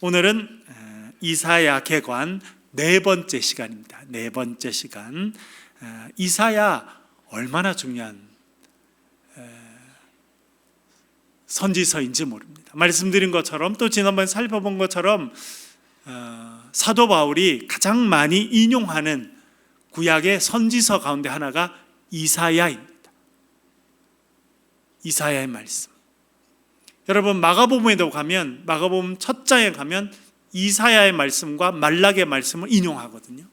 오늘은 이사야 개관 네 번째 시간입니다. 네 번째 시간. 이사야 얼마나 중요한 선지서인지 모릅니다. 말씀드린 것처럼 또 지난번에 살펴본 것처럼 사도 바울이 가장 많이 인용하는 구약의 선지서 가운데 하나가 이사야입니다. 이사야의 말씀. 여러분 마가복음에도 가면 마가복음 첫 장에 가면 이사야의 말씀과 말락의 말씀을 인용하거든요.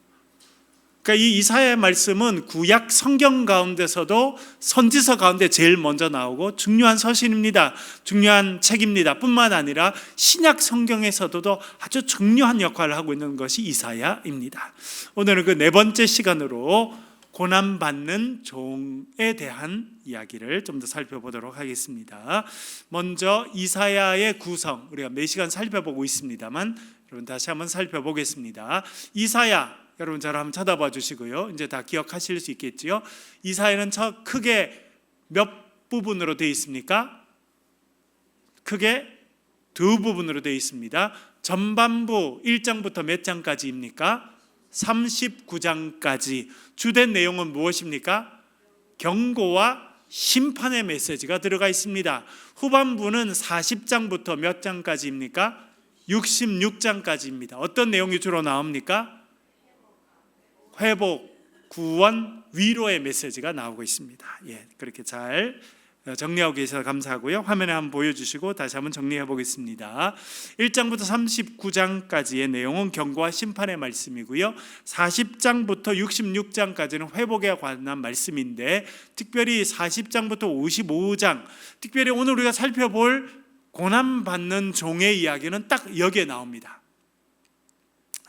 그러니까 이 이사야의 말씀은 구약 성경 가운데서도 선지서 가운데 제일 먼저 나오고 중요한 서신입니다. 중요한 책입니다. 뿐만 아니라 신약 성경에서도 아주 중요한 역할을 하고 있는 것이 이사야입니다. 오늘은 그 네 번째 시간으로 고난받는 종에 대한 이야기를 좀 더 살펴보도록 하겠습니다. 먼저 이사야의 구성, 우리가 몇 시간 살펴보고 있습니다만 여러분 다시 한번 살펴보겠습니다. 이사야, 여러분 저를 한번 쳐다봐 주시고요. 이제 다 기억하실 수 있겠지요. 이사야는 크게 몇 부분으로 되어 있습니까? 크게 두 부분으로 되어 있습니다. 전반부 1장부터 몇 장까지입니까? 39장까지. 주된 내용은 무엇입니까? 경고와 심판의 메시지가 들어가 있습니다. 후반부는 40장부터 몇 장까지입니까? 66장까지입니다. 어떤 내용이 주로 나옵니까? 회복, 구원, 위로의 메시지가 나오고 있습니다. 그렇게 잘 정리하고 계셔서 감사하고요. 화면에 한번 보여주시고 다시 한번 정리해 보겠습니다. 1장부터 39장까지의 내용은 경고와 심판의 말씀이고요. 40장부터 66장까지는 회복에 관한 말씀인데 특별히 40장부터 55장, 특별히 오늘 우리가 살펴볼 고난받는 종의 이야기는 딱 여기에 나옵니다.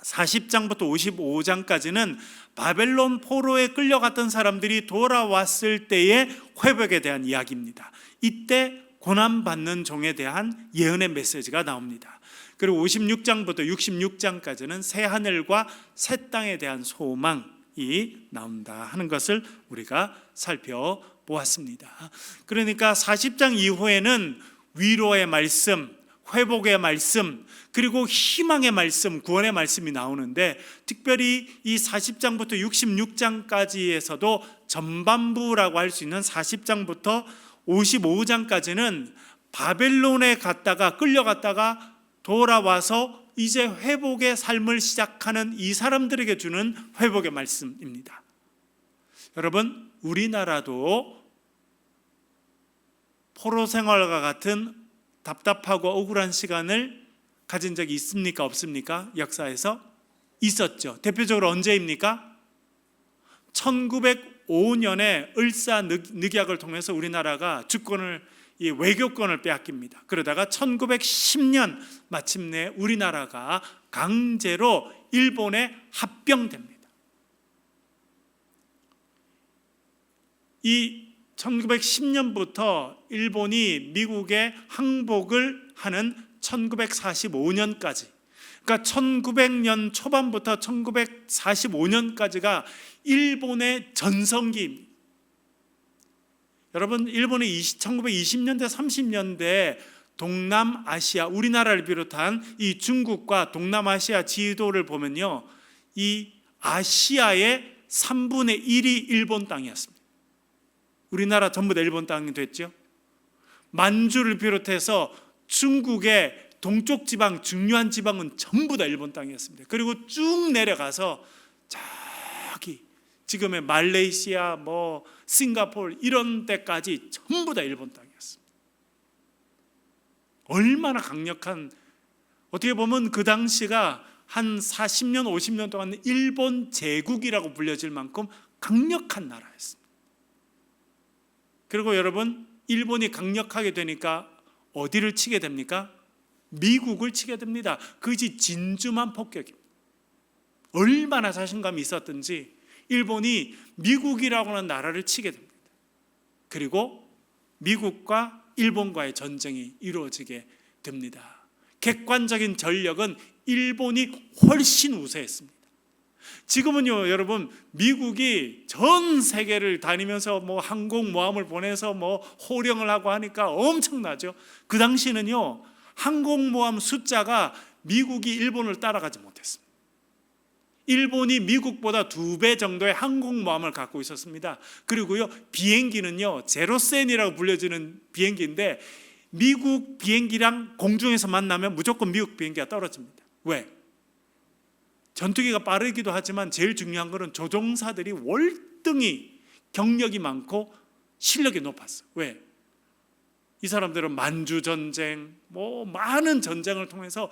40장부터 55장까지는 바벨론 포로에 끌려갔던 사람들이 돌아왔을 때의 회복에 대한 이야기입니다. 이때 고난받는 종에 대한 예언의 메시지가 나옵니다. 그리고 56장부터 66장까지는 새 하늘과 새 땅에 대한 소망이 나온다 하는 것을 우리가 살펴보았습니다. 그러니까 40장 이후에는 위로의 말씀, 회복의 말씀, 그리고 희망의 말씀, 구원의 말씀이 나오는데 특별히 이 40장부터 66장까지에서도 전반부라고 할 수 있는 40장부터 55장까지는 바벨론에 갔다가 끌려갔다가 돌아와서 이제 회복의 삶을 시작하는 이 사람들에게 주는 회복의 말씀입니다. 여러분, 우리나라도 포로 생활과 같은 답답하고 억울한 시간을 가진 적이 있습니까? 없습니까? 역사에서 있었죠. 대표적으로 언제입니까? 1905년에 을사늑약을 통해서 우리나라가 주권을, 외교권을 빼앗깁니다. 그러다가 1910년 마침내 우리나라가 강제로 일본에 합병됩니다. 이 1910년부터 일본이 미국에 항복을 하는 1945년까지, 그러니까 1900년 초반부터 1945년까지가 일본의 전성기입니다. 여러분, 일본이 1920년대 30년대 동남아시아, 우리나라를 비롯한 이 중국과 동남아시아 지도를 보면요, 이 아시아의 3분의 1이 일본 땅이었습니다. 우리나라 전부 다 일본 땅이 됐죠. 만주를 비롯해서 중국의 동쪽 지방, 중요한 지방은 전부 다 일본 땅이었습니다. 그리고 쭉 내려가서 저기 지금의 말레이시아, 싱가포르 이런 데까지 전부 다 일본 땅이었습니다. 얼마나 강력한, 어떻게 보면 그 당시가 한 40년, 50년 동안 일본 제국이라고 불려질 만큼 강력한 나라였습니다. 그리고 여러분, 일본이 강력하게 되니까 어디를 치게 됩니까? 미국을 치게 됩니다. 그것이 진주만 폭격입니다. 얼마나 자신감이 있었든지 일본이 미국이라고 하는 나라를 치게 됩니다. 그리고 미국과 일본과의 전쟁이 이루어지게 됩니다. 객관적인 전력은 일본이 훨씬 우세했습니다. 지금은요, 여러분, 미국이 전 세계를 다니면서 항공모함을 보내서 호령을 하고 하니까 엄청나죠. 그 당시는요, 항공모함 숫자가 미국이 일본을 따라가지 못했습니다. 일본이 미국보다 2배 정도의 항공모함을 갖고 있었습니다. 그리고요, 비행기는요, 제로센이라고 불려지는 비행기인데 미국 비행기랑 공중에서 만나면 무조건 미국 비행기가 떨어집니다. 왜? 전투기가 빠르기도 하지만 제일 중요한 것은 조종사들이 월등히 경력이 많고 실력이 높았어요. 왜? 이 사람들은 만주전쟁, 많은 전쟁을 통해서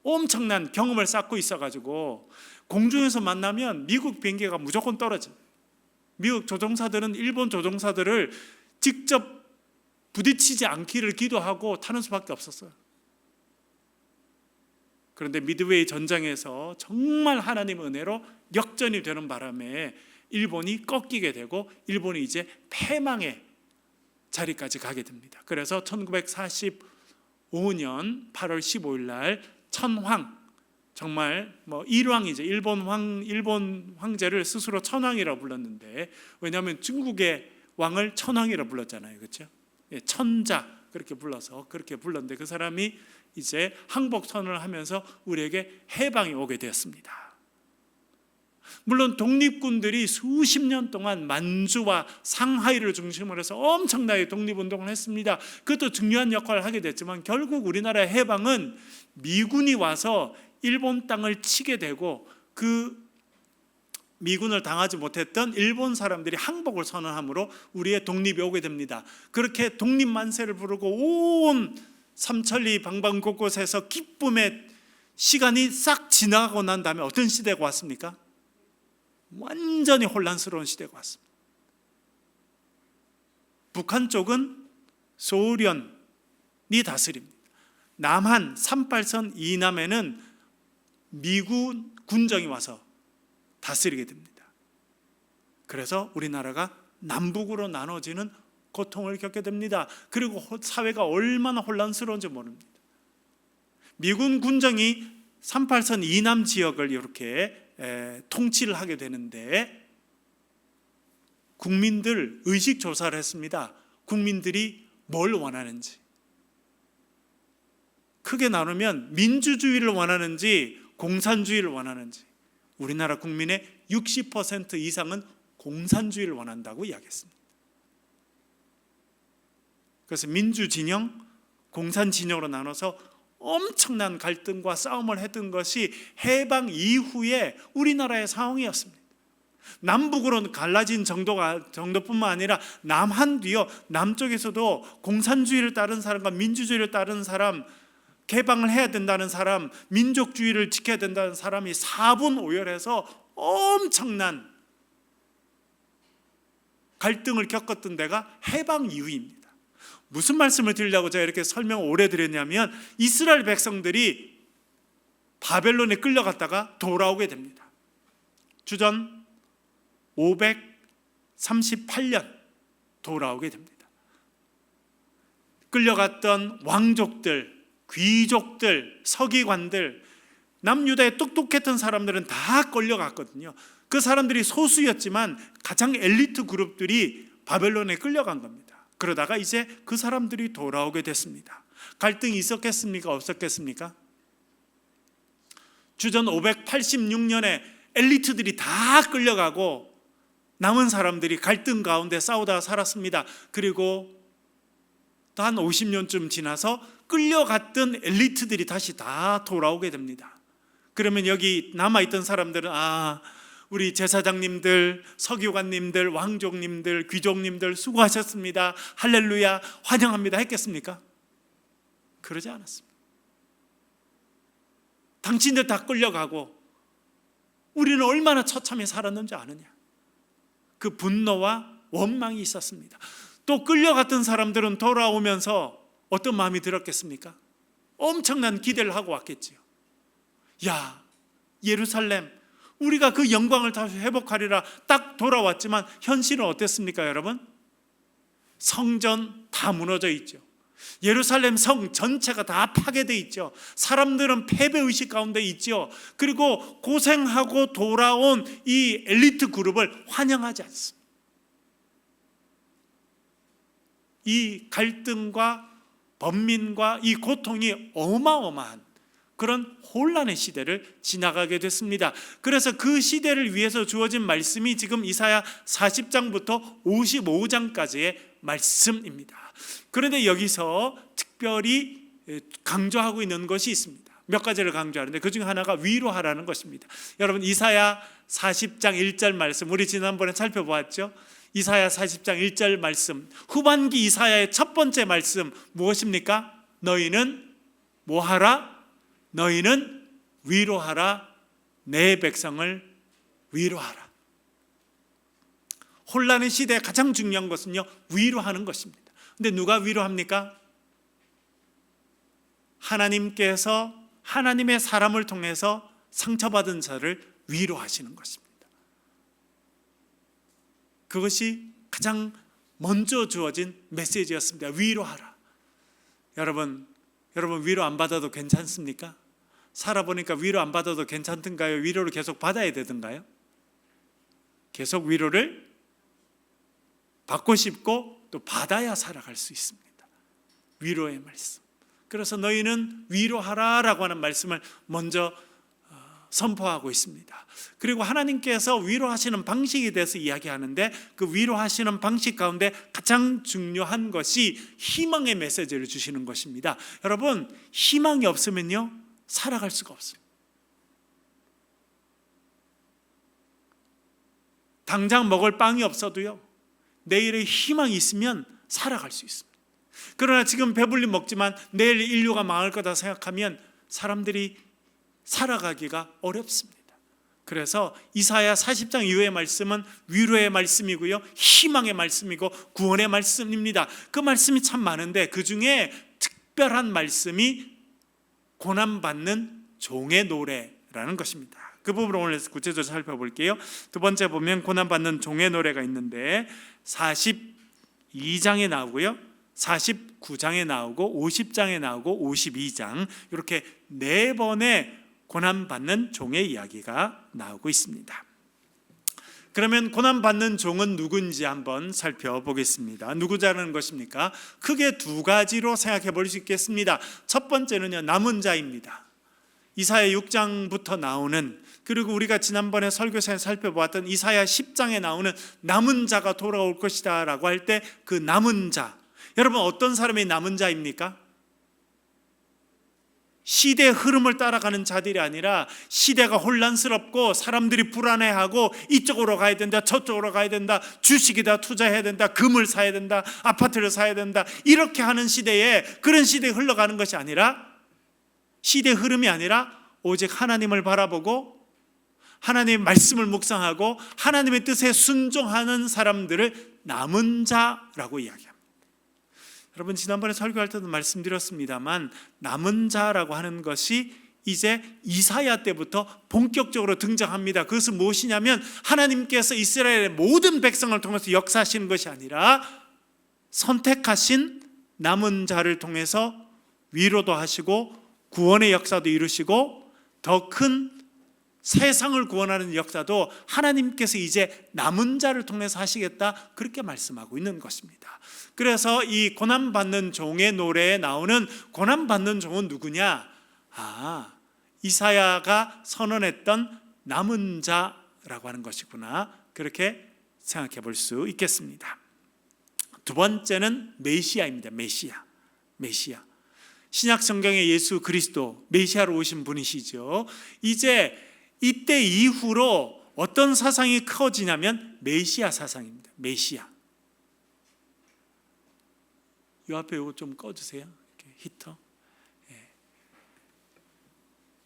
엄청난 경험을 쌓고 있어가지고 공중에서 만나면 미국 비행기가 무조건 떨어져요. 미국 조종사들은 일본 조종사들을 직접 부딪히지 않기를 기도하고 타는 수밖에 없었어요. 그런데 미드웨이 전장에서 정말 하나님의 은혜로 역전이 되는 바람에 일본이 꺾이게 되고 일본이 이제 패망의 자리까지 가게 됩니다. 그래서 1945년 8월 15일 날 천황, 정말 일왕이죠. 일본 황제를 스스로 천황이라고 불렀는데, 왜냐하면 중국의 왕을 천황이라고 불렀잖아요, 그렇죠? 천자 그렇게 불러서 그렇게 불렀는데 그 사람이 이제 항복 선언을 하면서 우리에게 해방이 오게 되었습니다. 물론 독립군들이 수십 년 동안 만주와 상하이를 중심으로 해서 엄청나게 독립운동을 했습니다. 그것도 중요한 역할을 하게 됐지만 결국 우리나라의 해방은 미군이 와서 일본 땅을 치게 되고 그 미군을 당하지 못했던 일본 사람들이 항복을 선언함으로 우리의 독립이 오게 됩니다. 그렇게 독립만세를 부르고 온 삼천리 방방곳곳에서 기쁨의 시간이 싹 지나가고 난 다음에 어떤 시대가 왔습니까? 완전히 혼란스러운 시대가 왔습니다. 북한 쪽은 소련이 다스립니다. 남한 38선 이남에는 미군 군정이 와서 다스리게 됩니다. 그래서 우리나라가 남북으로 나눠지는 고통을 겪게 됩니다. 그리고 사회가 얼마나 혼란스러운지 모릅니다. 미군 군정이 38선 이남 지역을 이렇게 통치를 하게 되는데 국민들 의식 조사를 했습니다. 국민들이 뭘 원하는지. 크게 나누면 민주주의를 원하는지 공산주의를 원하는지. 우리나라 국민의 60% 이상은 공산주의를 원한다고 이야기했습니다. 그래서 민주진영, 공산진영으로 나눠서 엄청난 갈등과 싸움을 했던 것이 해방 이후에 우리나라의 상황이었습니다. 남북으로 갈라진 정도뿐만 아니라 남한도요, 남쪽에서도 공산주의를 따른 사람과 민주주의를 따른 사람, 개방을 해야 된다는 사람, 민족주의를 지켜야 된다는 사람이 4분 오열해서 엄청난 갈등을 겪었던 데가 해방 이후입니다. 무슨 말씀을 드리려고 제가 이렇게 설명을 오래 드렸냐면 이스라엘 백성들이 바벨론에 끌려갔다가 돌아오게 됩니다. 주전 538년 돌아오게 됩니다. 끌려갔던 왕족들, 귀족들, 서기관들, 남유다의 똑똑했던 사람들은 다 끌려갔거든요. 그 사람들이 소수였지만 가장 엘리트 그룹들이 바벨론에 끌려간 겁니다. 그러다가 이제 그 사람들이 돌아오게 됐습니다. 갈등이 있었겠습니까? 없었겠습니까? 주전 586년에 엘리트들이 다 끌려가고 남은 사람들이 갈등 가운데 싸우다가 살았습니다. 그리고 한 50년쯤 지나서 끌려갔던 엘리트들이 다시 다 돌아오게 됩니다. 그러면 여기 남아있던 사람들은 우리 제사장님들, 서기관님들, 왕족님들, 귀족님들 수고하셨습니다. 할렐루야, 환영합니다 했겠습니까? 그러지 않았습니다. 당신들 다 끌려가고 우리는 얼마나 처참히 살았는지 아느냐. 그 분노와 원망이 있었습니다. 또 끌려갔던 사람들은 돌아오면서 어떤 마음이 들었겠습니까? 엄청난 기대를 하고 왔겠지요. 야, 예루살렘, 우리가 그 영광을 다시 회복하리라 딱 돌아왔지만 현실은 어땠습니까, 여러분? 성전 다 무너져 있죠. 예루살렘 성 전체가 다 파괴되어 있죠. 사람들은 패배의식 가운데 있죠. 그리고 고생하고 돌아온 이 엘리트 그룹을 환영하지 않습니다. 이 갈등과 번민과 이 고통이 어마어마한, 그런 혼란의 시대를 지나가게 됐습니다. 그래서 그 시대를 위해서 주어진 말씀이 지금 이사야 40장부터 55장까지의 말씀입니다. 그런데 여기서 특별히 강조하고 있는 것이 있습니다. 몇 가지를 강조하는데 그 중에 하나가 위로하라는 것입니다. 여러분, 이사야 40장 1절 말씀 우리 지난번에 살펴보았죠. 이사야 40장 1절 말씀, 후반기 이사야의 첫 번째 말씀 무엇입니까? 너희는 뭐하라? 너희는 위로하라. 내 백성을 위로하라. 혼란의 시대에 가장 중요한 것은요, 위로하는 것입니다. 근데 누가 위로합니까? 하나님께서 하나님의 사람을 통해서 상처받은 자를 위로하시는 것입니다. 그것이 가장 먼저 주어진 메시지였습니다. 위로하라. 여러분 위로 안 받아도 괜찮습니까? 살아보니까 위로 안 받아도 괜찮던가요? 위로를 계속 받아야 되던가요? 계속 위로를 받고 싶고 또 받아야 살아갈 수 있습니다. 위로의 말씀. 그래서 너희는 위로하라라고 하는 말씀을 먼저 선포하고 있습니다. 그리고 하나님께서 위로하시는 방식에 대해서 이야기하는데 그 위로하시는 방식 가운데 가장 중요한 것이 희망의 메시지를 주시는 것입니다. 여러분, 희망이 없으면요, 살아갈 수가 없어요. 당장 먹을 빵이 없어도요, 내일의 희망이 있으면 살아갈 수 있습니다. 그러나 지금 배불리 먹지만 내일 인류가 망할 거다 생각하면 사람들이 살아가기가 어렵습니다. 그래서 이사야 40장 이후의 말씀은 위로의 말씀이고요, 희망의 말씀이고 구원의 말씀입니다. 그 말씀이 참 많은데 그 중에 특별한 말씀이 고난받는 종의 노래라는 것입니다. 그 부분을 오늘 구체적으로 살펴볼게요. 두 번째 보면 고난받는 종의 노래가 있는데 42장에 나오고요, 49장에 나오고 50장에 나오고 52장, 이렇게 네 번의 고난받는 종의 이야기가 나오고 있습니다. 그러면 고난받는 종은 누군지 한번 살펴보겠습니다. 누구자라는 것입니까? 크게 두 가지로 생각해 볼 수 있겠습니다. 첫 번째는요, 남은 자입니다. 이사야 6장부터 나오는, 그리고 우리가 지난번에 설교사에 살펴보았던 이사야 10장에 나오는 남은 자가 돌아올 것이다 라고 할 때 그 남은 자, 여러분 어떤 사람이 남은 자입니까? 시대의 흐름을 따라가는 자들이 아니라 시대가 혼란스럽고 사람들이 불안해하고 이쪽으로 가야 된다, 저쪽으로 가야 된다, 주식이다 투자해야 된다, 금을 사야 된다, 아파트를 사야 된다, 이렇게 하는 시대에, 그런 시대에 흘러가는 것이 아니라, 시대의 흐름이 아니라 오직 하나님을 바라보고 하나님의 말씀을 묵상하고 하나님의 뜻에 순종하는 사람들을 남은 자라고 이야기합니다. 여러분, 지난번에 설교할 때도 말씀드렸습니다만 남은 자라고 하는 것이 이제 이사야 때부터 본격적으로 등장합니다. 그것은 무엇이냐면 하나님께서 이스라엘의 모든 백성을 통해서 역사하시는 것이 아니라 선택하신 남은 자를 통해서 위로도 하시고 구원의 역사도 이루시고 더 큰 세상을 구원하는 역사도 하나님께서 이제 남은 자를 통해서 하시겠다, 그렇게 말씀하고 있는 것입니다. 그래서 이 고난받는 종의 노래에 나오는 고난받는 종은 누구냐? 이사야가 선언했던 남은 자라고 하는 것이구나, 그렇게 생각해 볼 수 있겠습니다. 두 번째는 메시아입니다. 메시아. 신약 성경의 예수 그리스도, 메시아로 오신 분이시죠. 이제 이때 이후로 어떤 사상이 커지냐면 메시아 사상입니다. 메시아. 이 앞에 이거 좀 꺼주세요. 이렇게 히터.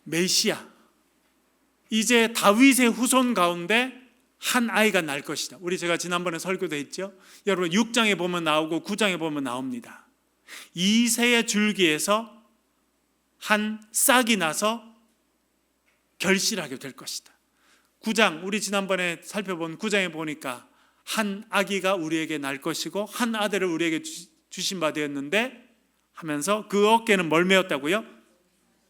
메시아. 이제 다윗의 후손 가운데 한 아이가 날 것이다. 제가 지난번에 설교도 했죠. 여러분 6장에 보면 나오고 9장에 보면 나옵니다. 이새의 줄기에서 한 싹이 나서 결실하게 될 것이다. 9장, 우리 지난번에 살펴본 9장에 보니까 한 아기가 우리에게 날 것이고 한 아들을 우리에게 주신 바 되었는데 하면서 그 어깨는 뭘 메었다고요?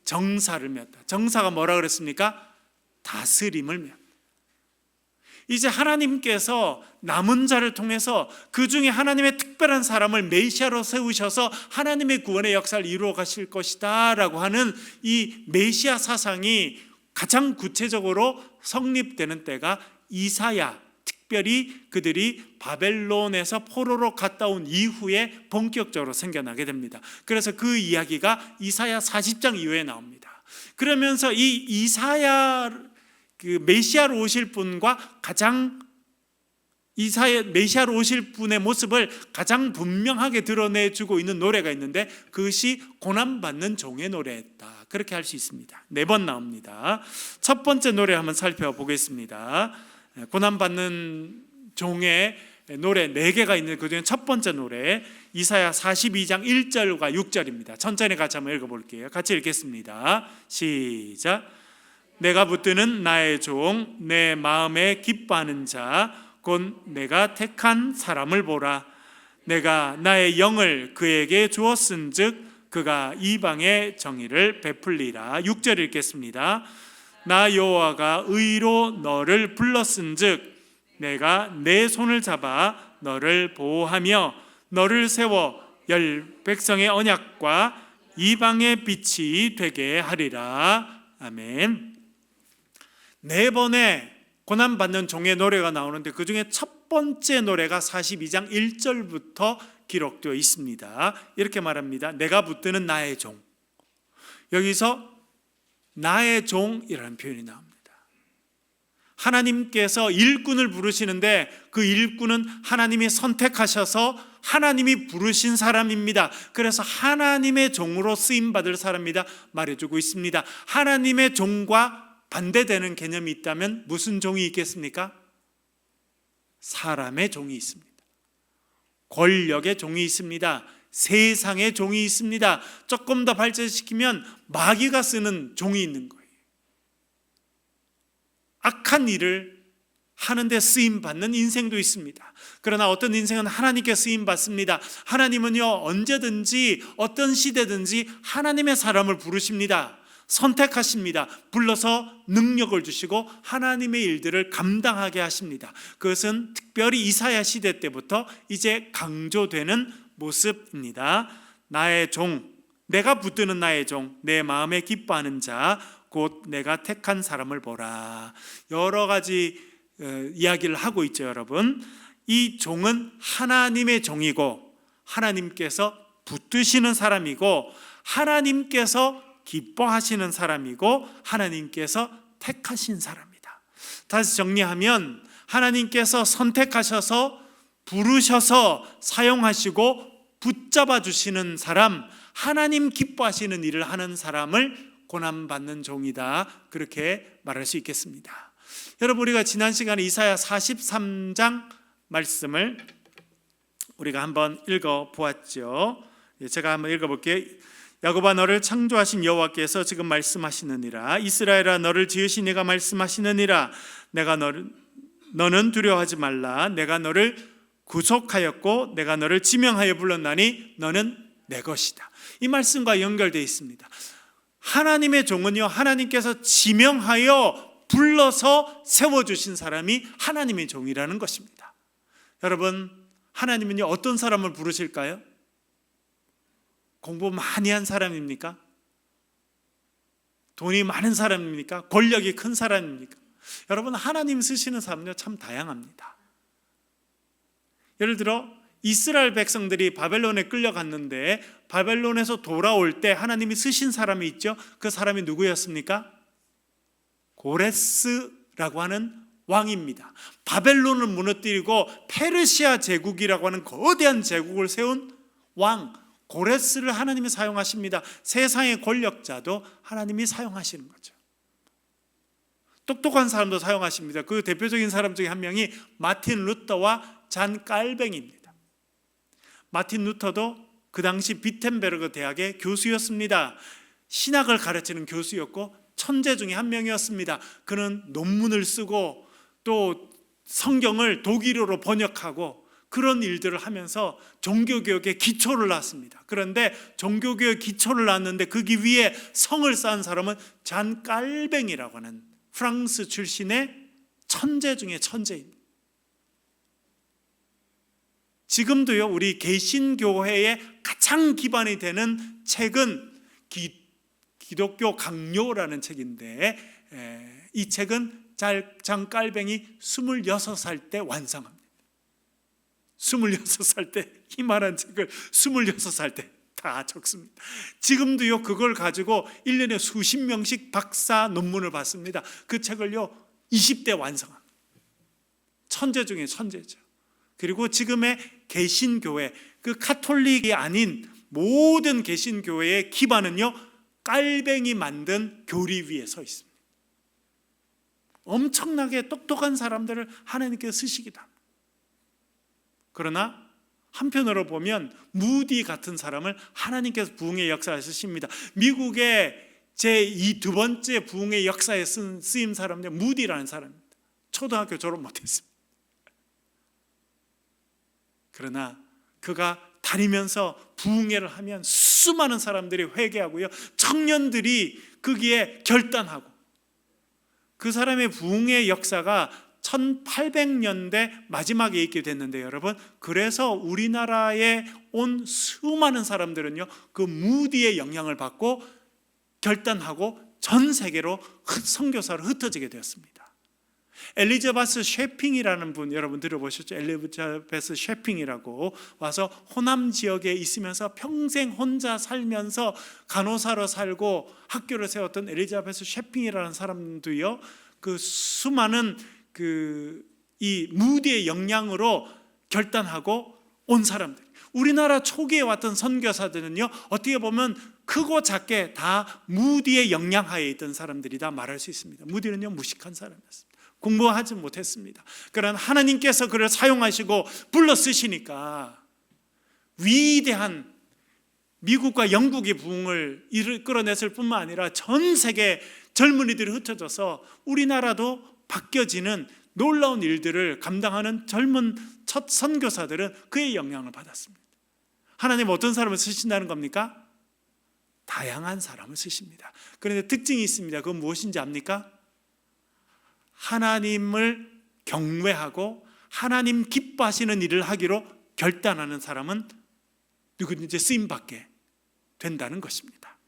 정사를 메었다. 정사가 뭐라 그랬습니까? 다스림을 메었다. 이제 하나님께서 남은 자를 통해서 그 중에 하나님의 특별한 사람을 메시아로 세우셔서 하나님의 구원의 역사를 이루어 가실 것이다 라고 하는 이 메시아 사상이 가장 구체적으로 성립되는 때가 이사야, 특별히 그들이 바벨론에서 포로로 갔다 온 이후에 본격적으로 생겨나게 됩니다. 그래서 그 이야기가 이사야 40장 이후에 나옵니다. 그러면서 이 이사야 그 메시아로 오실 분과 가장 메시아로 오실 분의 모습을 가장 분명하게 드러내주고 있는 노래가 있는데 그것이 고난받는 종의 노래였다. 그렇게 할 수 있습니다. 4번 나옵니다. 첫 번째 노래 한번 살펴보겠습니다. 고난받는 종의 노래 4개가 있는 그 중에 첫 번째 노래 이사야 42장 1절과 6절입니다. 천천히 같이 한번 읽어볼게요. 같이 읽겠습니다. 시작. 내가 붙드는 나의 종, 내 마음에 기뻐하는 자, 곧 내가 택한 사람을 보라. 내가 나의 영을 그에게 주었은즉 그가 이방의 정의를 베풀리라. 6절 읽겠습니다. 나 여호와가 의로 너를 불렀은즉 내가 내 손을 잡아 너를 보호하며 너를 세워 열 백성의 언약과 이방의 빛이 되게 하리라. 아멘. 4번의 고난받는 종의 노래가 나오는데 그 중에 첫 번째 노래가 42장 1절부터 기록되어 있습니다. 이렇게 말합니다. 내가 붙드는 나의 종. 여기서 나의 종이라는 표현이 나옵니다. 하나님께서 일꾼을 부르시는데 그 일꾼은 하나님이 선택하셔서 하나님이 부르신 사람입니다. 그래서 하나님의 종으로 쓰임받을 사람입니다. 말해주고 있습니다. 하나님의 종과 반대되는 개념이 있다면 무슨 종이 있겠습니까? 사람의 종이 있습니다. 권력의 종이 있습니다. 세상의 종이 있습니다. 조금 더 발전시키면 마귀가 쓰는 종이 있는 거예요. 악한 일을 하는데 쓰임받는 인생도 있습니다. 그러나 어떤 인생은 하나님께 쓰임받습니다. 하나님은요 언제든지 어떤 시대든지 하나님의 사람을 부르십니다. 선택하십니다. 불러서 능력을 주시고 하나님의 일들을 감당하게 하십니다. 그것은 특별히 이사야 시대 때부터 이제 강조되는 모습입니다. 나의 종, 내가 붙드는 나의 종, 내 마음에 기뻐하는 자, 곧 내가 택한 사람을 보라. 여러 가지 이야기를 하고 있죠, 여러분. 이 종은 하나님의 종이고 하나님께서 붙드시는 사람이고 하나님께서 기뻐하시는 사람이고 하나님께서 택하신 사람이다. 다시 정리하면 하나님께서 선택하셔서 부르셔서 사용하시고 붙잡아 주시는 사람, 하나님 기뻐하시는 일을 하는 사람을 고난받는 종이다. 그렇게 말할 수 있겠습니다. 여러분, 우리가 지난 시간에 이사야 43장 말씀을 우리가 한번 읽어보았죠. 제가 한번 읽어볼게요. 야곱아, 너를 창조하신 여호와께서 지금 말씀하시느니라. 이스라엘아, 너를 지으신 이가 말씀하시느니라. 너는 두려워하지 말라. 내가 너를 구속하였고 내가 너를 지명하여 불렀나니 너는 내 것이다. 이 말씀과 연결되어 있습니다. 하나님의 종은요, 하나님께서 지명하여 불러서 세워주신 사람이 하나님의 종이라는 것입니다. 여러분, 하나님은요 어떤 사람을 부르실까요? 공부 많이 한 사람입니까? 돈이 많은 사람입니까? 권력이 큰 사람입니까? 여러분, 하나님 쓰시는 사람은요 참 다양합니다. 예를 들어 이스라엘 백성들이 바벨론에 끌려갔는데 바벨론에서 돌아올 때 하나님이 쓰신 사람이 있죠. 그 사람이 누구였습니까? 고레스라고 하는 왕입니다. 바벨론을 무너뜨리고 페르시아 제국이라고 하는 거대한 제국을 세운 왕 고레스를 하나님이 사용하십니다. 세상의 권력자도 하나님이 사용하시는 거죠. 똑똑한 사람도 사용하십니다. 그 대표적인 사람 중에 한 명이 마틴 루터와 잔 깔뱅입니다. 마틴 루터도 그 당시 비텐베르그 대학의 교수였습니다. 신학을 가르치는 교수였고 천재 중에 한 명이었습니다. 그는 논문을 쓰고 또 성경을 독일어로 번역하고 그런 일들을 하면서 종교개혁의 기초를 놨습니다. 그런데 종교개혁 기초를 놨는데 거기 위에 성을 쌓은 사람은 잔 깔뱅이라고 하는 프랑스 출신의 천재 중에 천재입니다. 지금도요, 우리 개신교회의 가장 기반이 되는 책은 기독교 강요라는 책인데, 이 책은 장깔뱅이 26살 때 완성합니다. 26살 때 이만한 책을 26살 때 다 적습니다. 지금도요, 그걸 가지고 1년에 수십 명씩 박사 논문을 받습니다. 그 책을요 20대 완성합니다. 천재 중에 천재죠. 그리고 지금의 개신교회, 그 카톨릭이 아닌 모든 개신교회의 기반은요 깔뱅이 만든 교리 위에 서 있습니다. 엄청나게 똑똑한 사람들을 하나님께서 쓰시기도 합니다. 그러나 한편으로 보면 무디 같은 사람을 하나님께서 부흥의 역사에 쓰십니다. 미국의 두 번째 부흥의 역사에 쓰임 사람은 무디라는 사람입니다. 초등학교 졸업 못했습니다. 그러나 그가 다니면서 부흥회를 하면 수많은 사람들이 회개하고요, 청년들이 거기에 결단하고, 그 사람의 부흥의 역사가 1800년대 마지막에 있게 됐는데 여러분, 그래서 우리나라에 온 수많은 사람들은요 그 무디의 영향을 받고 결단하고 전 세계로 선교사로 흩어지게 되었습니다. 엘리자베스 셰핑이라는 분 여러분 들어보셨죠? 엘리자베스 셰핑이라고 와서 호남 지역에 있으면서 평생 혼자 살면서 간호사로 살고 학교를 세웠던 엘리자베스 셰핑이라는 사람도요, 그 수많은 이 무디의 영향으로 결단하고 온 사람들, 우리나라 초기에 왔던 선교사들은요 어떻게 보면 크고 작게 다 무디의 영향하에 있던 사람들이다 말할 수 있습니다. 무디는요 무식한 사람이었습니다. 공부하지 못했습니다. 그러나 하나님께서 그를 사용하시고 불러 쓰시니까 위대한 미국과 영국의 부흥을 끌어냈을 뿐만 아니라 전 세계 젊은이들이 흩어져서 우리나라도 바뀌어지는 놀라운 일들을 감당하는 젊은 첫 선교사들은 그의 영향을 받았습니다. 하나님 어떤 사람을 쓰신다는 겁니까? 다양한 사람을 쓰십니다. 그런데 특징이 있습니다. 그건 무엇인지 압니까? 하나님을 경외하고 하나님 기뻐하시는 일을 하기로 결단하는 사람은 누구든지 쓰임받게 된다는 것입니다.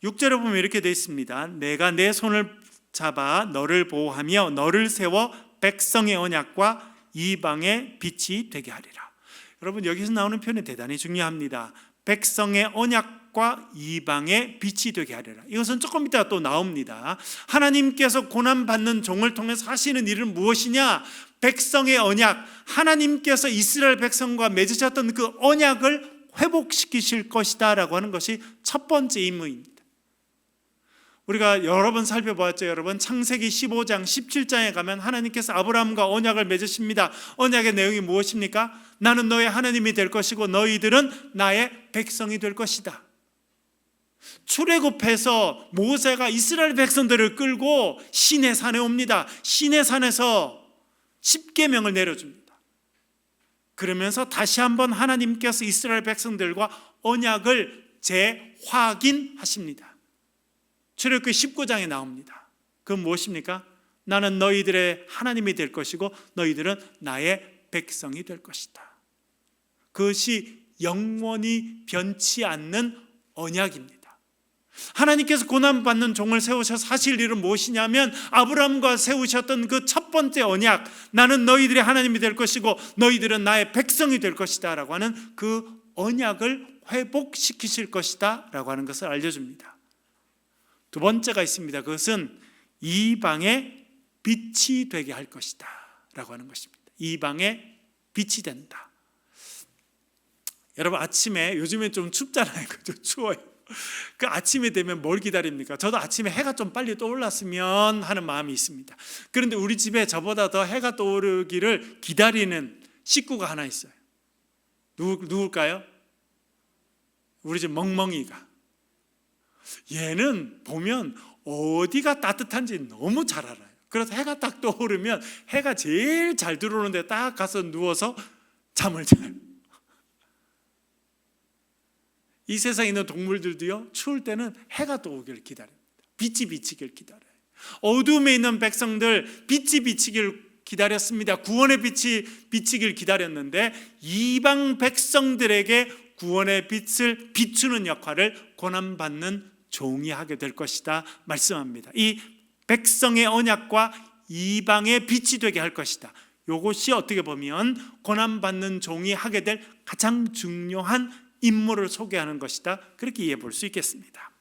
6절에 보면 이렇게 되어 있습니다. 내가 내 손을 잡아 너를 보호하며 너를 세워 백성의 언약과 이방의 빛이 되게 하리라. 여러분, 여기서 나오는 표현이 대단히 중요합니다. 백성의 언약과 이방의 빛이 되게 하리라. 이것은 조금 이따가 또 나옵니다. 하나님께서 고난받는 종을 통해서 하시는 일은 무엇이냐? 백성의 언약, 하나님께서 이스라엘 백성과 맺으셨던 그 언약을 회복시키실 것이다 라고 하는 것이 첫 번째 임무입니다. 우리가 여러 번 살펴보았죠. 여러분, 창세기 15장 17장에 가면 하나님께서 아브라함과 언약을 맺으십니다. 언약의 내용이 무엇입니까? 나는 너의 하나님이 될 것이고 너희들은 나의 백성이 될 것이다. 출애굽해서 모세가 이스라엘 백성들을 끌고 시내 산에 옵니다. 시내 산에서 십계명을 내려줍니다. 그러면서 다시 한번 하나님께서 이스라엘 백성들과 언약을 재확인하십니다. 출애굽기 19장에 나옵니다. 그건 무엇입니까? 나는 너희들의 하나님이 될 것이고 너희들은 나의 백성이 될 것이다. 그것이 영원히 변치 않는 언약입니다. 하나님께서 고난받는 종을 세우셔서 하실 일은 무엇이냐면 아브라함과 세우셨던 그 첫 번째 언약, 나는 너희들의 하나님이 될 것이고 너희들은 나의 백성이 될 것이다 라고 하는 그 언약을 회복시키실 것이다 라고 하는 것을 알려줍니다. 두 번째가 있습니다. 그것은 이방의 빛이 되게 할 것이다 라고 하는 것입니다. 이방의 빛이 된다. 여러분, 아침에 요즘에 좀 춥잖아요. 그죠? 추워요. 그 아침에 되면 뭘 기다립니까? 저도 아침에 해가 좀 빨리 떠올랐으면 하는 마음이 있습니다. 그런데 우리 집에 저보다 더 해가 떠오르기를 기다리는 식구가 하나 있어요. 누굴까요? 우리 집 멍멍이가. 얘는 보면 어디가 따뜻한지 너무 잘 알아요. 그래서 해가 딱 떠오르면 해가 제일 잘 들어오는 데 딱 가서 누워서 잠을 자요. 이 세상에 있는 동물들도요, 추울 때는 해가 떠오기를 기다립니다. 빛이 비치길 기다려요. 어둠에 있는 백성들 빛이 비치길 기다렸습니다. 구원의 빛이 비치길 기다렸는데 이방 백성들에게 구원의 빛을 비추는 역할을 고난받는 종이 하게 될 것이다 말씀합니다. 이 백성의 언약과 이방의 빛이 되게 할 것이다. 이것이 어떻게 보면 고난받는 종이 하게 될 가장 중요한 임무를 소개하는 것이다. 그렇게 이해해 볼 수 있겠습니다.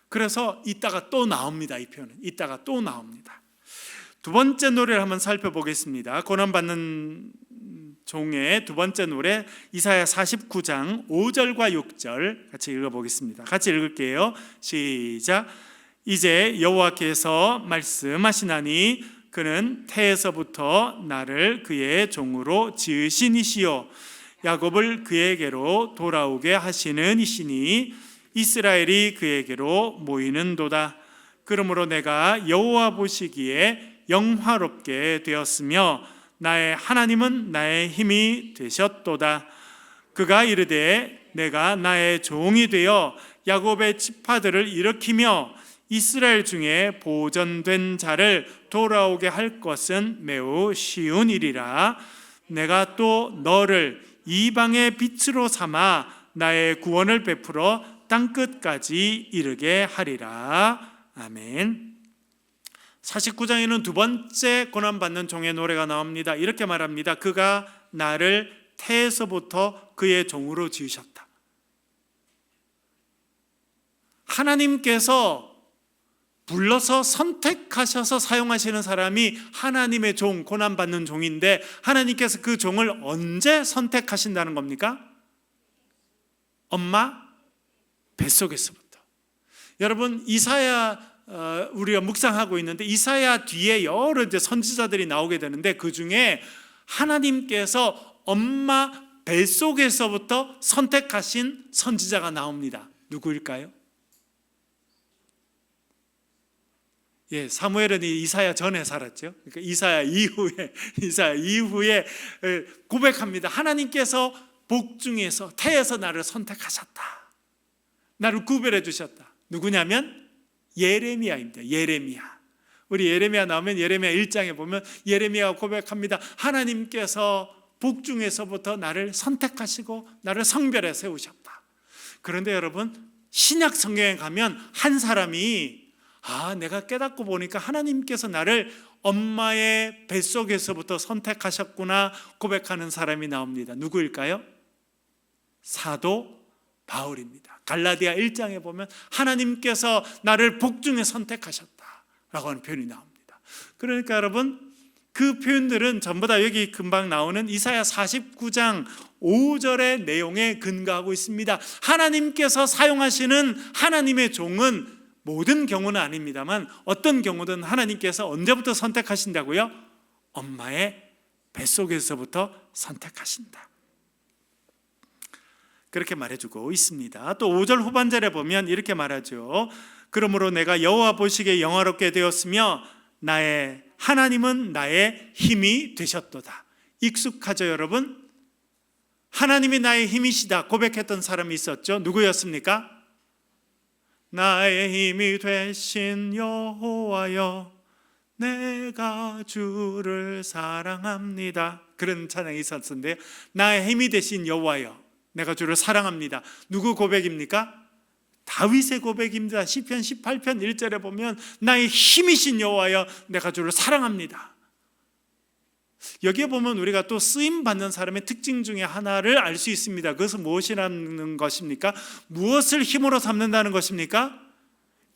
그래서 이따가 또 나옵니다. 이 표현은 이따가 또 나옵니다. 두 번째 노래를 한번 살펴보겠습니다. 고난받는 종의 두 번째 노래 이사야 49장 5절과 6절 같이 읽어보겠습니다. 같이 읽을게요. 시작. 이제 여호와께서 말씀하시나니 그는 태에서부터 나를 그의 종으로 지으신 이시요 야곱을 그에게로 돌아오게 하시는 이시니 이스라엘이 그에게로 모이는도다. 그러므로 내가 여호와 보시기에 영화롭게 되었으며 나의 하나님은 나의 힘이 되셨도다. 그가 이르되 내가 나의 종이 되어 야곱의 지파들을 일으키며 이스라엘 중에 보존된 자를 돌아오게 할 것은 매우 쉬운 일이라. 내가 또 너를 이방의 빛으로 삼아 나의 구원을 베풀어 땅끝까지 이르게 하리라. 아멘. 49장에는 두 번째 고난받는 종의 노래가 나옵니다. 이렇게 말합니다. 그가 나를 태에서부터 그의 종으로 지으셨다. 하나님께서 불러서 선택하셔서 사용하시는 사람이 하나님의 종, 고난받는 종인데 하나님께서 그 종을 언제 선택하신다는 겁니까? 엄마 뱃속에서부터. 여러분 이사야 우리가 묵상하고 있는데 이사야 뒤에 여러 이제 선지자들이 나오게 되는데 그 중에 하나님께서 엄마 뱃속에서부터 선택하신 선지자가 나옵니다. 누구일까요? 예, 사무엘은 이사야 전에 살았죠. 그러니까 이사야 이후에 고백합니다. 하나님께서 복중에서 태에서 나를 선택하셨다. 나를 구별해 주셨다. 누구냐면 예레미야입니다. 예레미야. 우리 예레미야 나오면 예레미야 1장에 보면 예레미야가 고백합니다. 하나님께서 복중에서부터 나를 선택하시고 나를 성별해 세우셨다. 그런데 여러분 신약 성경에 가면 한 사람이 내가 깨닫고 보니까 하나님께서 나를 엄마의 뱃속에서부터 선택하셨구나 고백하는 사람이 나옵니다. 누구일까요? 사도 바울입니다. 갈라디아 1장에 보면 하나님께서 나를 복중에 선택하셨다라고 하는 표현이 나옵니다. 그러니까 여러분 그 표현들은 전부 다 여기 금방 나오는 이사야 49장 5절의 내용에 근거하고 있습니다. 하나님께서 사용하시는 하나님의 종은 모든 경우는 아닙니다만 어떤 경우든 하나님께서 언제부터 선택하신다고요? 엄마의 뱃속에서부터 선택하신다. 그렇게 말해주고 있습니다. 또 5절 후반절에 보면 이렇게 말하죠. 그러므로 내가 여호와 보시기에 영화롭게 되었으며 나의 하나님은 나의 힘이 되셨도다. 익숙하죠 여러분? 하나님이 나의 힘이시다 고백했던 사람이 있었죠. 누구였습니까? 나의 힘이 되신 여호와여 내가 주를 사랑합니다. 그런 찬양이 있었는데요. 나의 힘이 되신 여호와여 내가 주를 사랑합니다. 누구 고백입니까? 다윗의 고백입니다. 시편 18편 1절에 보면 나의 힘이신 여호와여 내가 주를 사랑합니다. 여기에 보면 우리가 또 쓰임받는 사람의 특징 중에 하나를 알 수 있습니다. 그것은 무엇이라는 것입니까? 무엇을 힘으로 삼는다는 것입니까?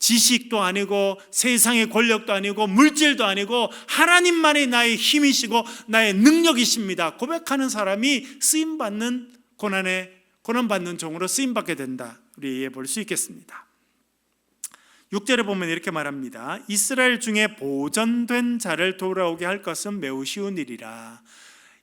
지식도 아니고 세상의 권력도 아니고 물질도 아니고 하나님만이 나의 힘이시고 나의 능력이십니다. 고백하는 사람이 쓰임받는 고난받는 종으로 쓰임받게 된다. 우리 이해해 볼 수 있겠습니다. 6절에 보면 이렇게 말합니다. 이스라엘 중에 보존된 자를 돌아오게 할 것은 매우 쉬운 일이라.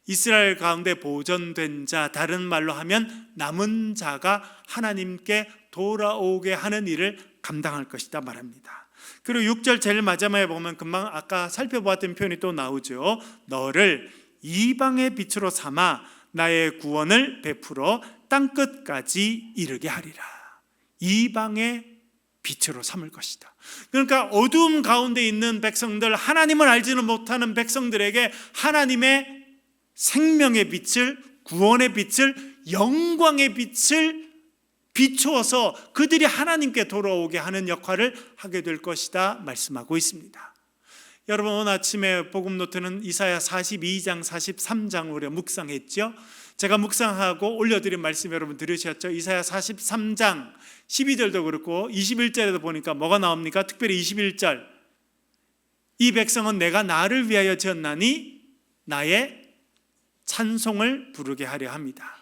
이스라엘 가운데 보존된 자, 다른 말로 하면 남은 자가 하나님께 돌아오게 하는 일을 감당할 것이다 말합니다. 그리고 6절 제일 마지막에 보면 금방 아까 살펴보았던 표현이 또 나오죠. 너를 이방의 빛으로 삼아 나의 구원을 베풀어 땅끝까지 이르게 하리라. 이방의 빛으로 삼을 것이다. 그러니까 어두움 가운데 있는 백성들, 하나님을 알지는 못하는 백성들에게 하나님의 생명의 빛을, 구원의 빛을, 영광의 빛을 비추어서 그들이 하나님께 돌아오게 하는 역할을 하게 될 것이다 말씀하고 있습니다. 여러분, 오늘 아침에 복음 노트는 이사야 42장 43장 우리가 묵상했죠. 제가 묵상하고 올려드린 말씀 여러분 들으셨죠? 이사야 43장 12절도 그렇고 21절에도 보니까 뭐가 나옵니까? 특별히 21절, 이 백성은 내가 나를 위하여 지었나니 나의 찬송을 부르게 하려 합니다.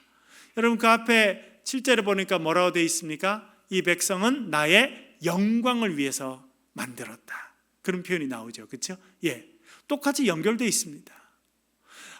여러분, 그 앞에 7절에 보니까 뭐라고 되어 있습니까? 이 백성은 나의 영광을 위해서 만들었다, 그런 표현이 나오죠. 그렇죠? 예, 똑같이 연결되어 있습니다.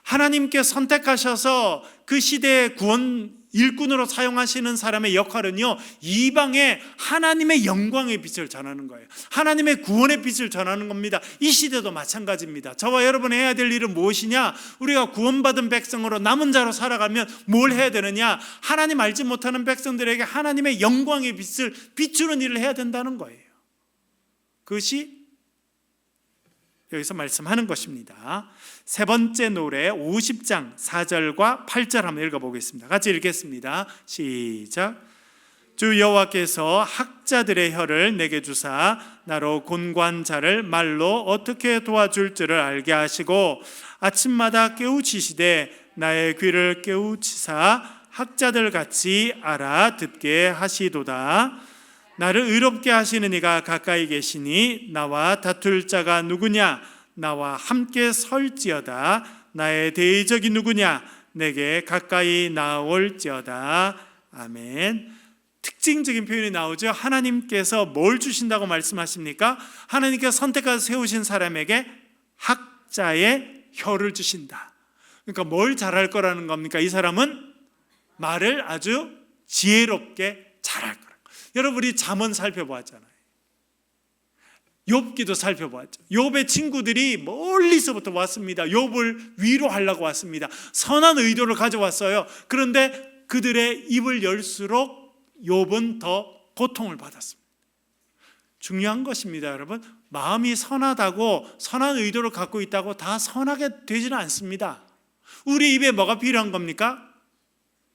하나님께 선택하셔서 그 시대의 구원 일꾼으로 사용하시는 사람의 역할은요, 이방에 하나님의 영광의 빛을 전하는 거예요. 하나님의 구원의 빛을 전하는 겁니다. 이 시대도 마찬가지입니다. 저와 여러분이 해야 될 일은 무엇이냐? 우리가 구원받은 백성으로 남은 자로 살아가면 뭘 해야 되느냐? 하나님 알지 못하는 백성들에게 하나님의 영광의 빛을 비추는 일을 해야 된다는 거예요. 그것이 여기서 말씀하는 것입니다. 세 번째 노래 50장 4절과 8절 한번 읽어보겠습니다. 같이 읽겠습니다. 시작. 주 여호와께서 학자들의 혀를 내게 주사 나로 곤고한 자를 말로 어떻게 도와줄 줄을 알게 하시고 아침마다 깨우치시되 나의 귀를 깨우치사 학자들 같이 알아듣게 하시도다. 나를 의롭게 하시는 이가 가까이 계시니 나와 다툴 자가 누구냐? 나와 함께 설지어다. 나의 대적이 누구냐? 내게 가까이 나올지어다. 아멘. 특징적인 표현이 나오죠. 하나님께서 뭘 주신다고 말씀하십니까? 하나님께서 선택해서 세우신 사람에게 학자의 혀를 주신다. 그러니까 뭘 잘할 거라는 겁니까? 이 사람은 말을 아주 지혜롭게 잘할 거라. 여러분, 우리 잠언 살펴보았잖아요. 욥기도 살펴보았죠. 욥의 친구들이 멀리서부터 왔습니다. 욥을 위로하려고 왔습니다. 선한 의도를 가져왔어요. 그런데 그들의 입을 열수록 욥은 더 고통을 받았습니다. 중요한 것입니다, 여러분. 마음이 선하다고, 선한 의도를 갖고 있다고 다 선하게 되지는 않습니다. 우리 입에 뭐가 필요한 겁니까?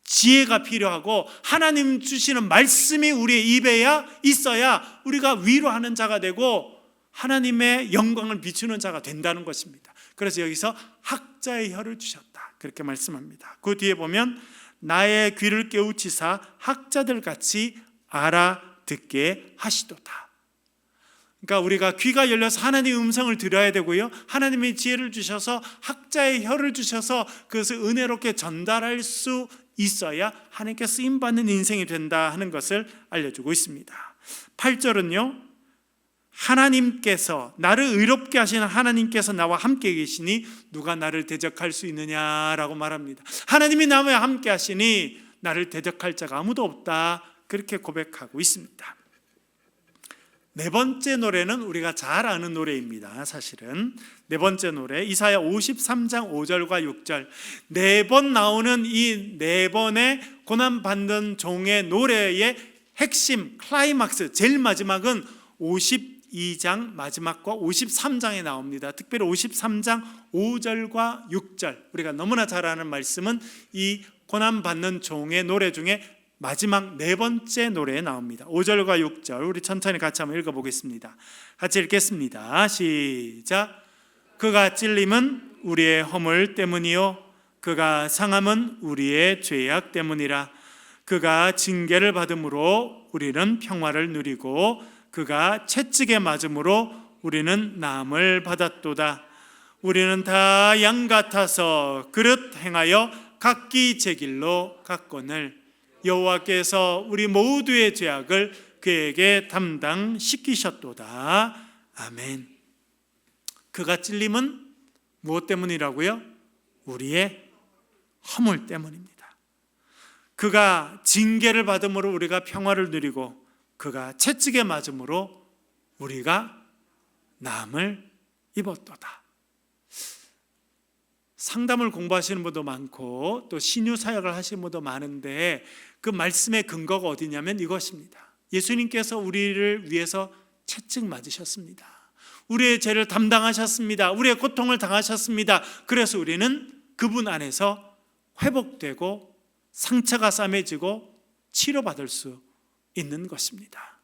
지혜가 필요하고 하나님 주시는 말씀이 우리의 입에야 있어야 우리가 위로하는 자가 되고 하나님의 영광을 비추는 자가 된다는 것입니다. 그래서 여기서 학자의 혀를 주셨다, 그렇게 말씀합니다. 그 뒤에 보면 나의 귀를 깨우치사 학자들 같이 알아듣게 하시도다. 그러니까 우리가 귀가 열려서 하나님의 음성을 들어야 되고요, 하나님의 지혜를 주셔서 학자의 혀를 주셔서 그것을 은혜롭게 전달할 수 있어야 하나님께 쓰임받는 인생이 된다 하는 것을 알려주고 있습니다. 8절은요, 하나님께서, 나를 의롭게 하시는 하나님께서 나와 함께 계시니 누가 나를 대적할 수 있느냐라고 말합니다. 하나님이 나와 함께 하시니 나를 대적할 자가 아무도 없다, 그렇게 고백하고 있습니다. 네 번째 노래는 우리가 잘 아는 노래입니다. 사실은 네 번째 노래 이사야 53장 5절과 6절, 네 번 나오는 이 네 번의 고난받는 종의 노래의 핵심, 클라이막스, 제일 마지막은 52장 마지막과 53장에 나옵니다. 특별히 53장 5절과 6절, 우리가 너무나 잘 아는 말씀은 이 고난받는 종의 노래 중에 마지막 네 번째 노래에 나옵니다. 5절과 6절 우리 천천히 같이 한번 읽어보겠습니다. 같이 읽겠습니다. 시작. 그가 찔림은 우리의 허물 때문이요 그가 상함은 우리의 죄악 때문이라. 그가 징계를 받음으로 우리는 평화를 누리고 그가 채찍에 맞음으로 우리는 나음을 받았도다. 우리는 다 양 같아서 그릇 행하여 각기 제 길로 갔거늘 여호와께서 우리 모두의 죄악을 그에게 담당시키셨도다. 아멘. 그가 찔림은 무엇 때문이라고요? 우리의 허물 때문입니다. 그가 징계를 받음으로 우리가 평화를 누리고 그가 채찍에 맞음으로 우리가 나음을 입었도다. 상담을 공부하시는 분도 많고 또 신유 사역을 하시는 분도 많은데 그 말씀의 근거가 어디냐면 이것입니다. 예수님께서 우리를 위해서 채찍 맞으셨습니다. 우리의 죄를 담당하셨습니다. 우리의 고통을 당하셨습니다. 그래서 우리는 그분 안에서 회복되고 상처가 싸매지고 치료받을 수 있는 것입니다.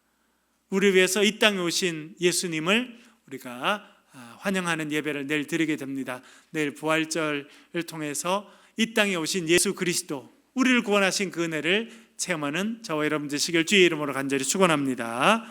우리를 위해서 이 땅에 오신 예수님을 우리가 환영하는 예배를 내일 드리게 됩니다. 내일 부활절을 통해서 이 땅에 오신 예수 그리스도, 우리를 구원하신 그 은혜를 체험하는 저와 여러분 되시길 주의 이름으로 간절히 축원합니다.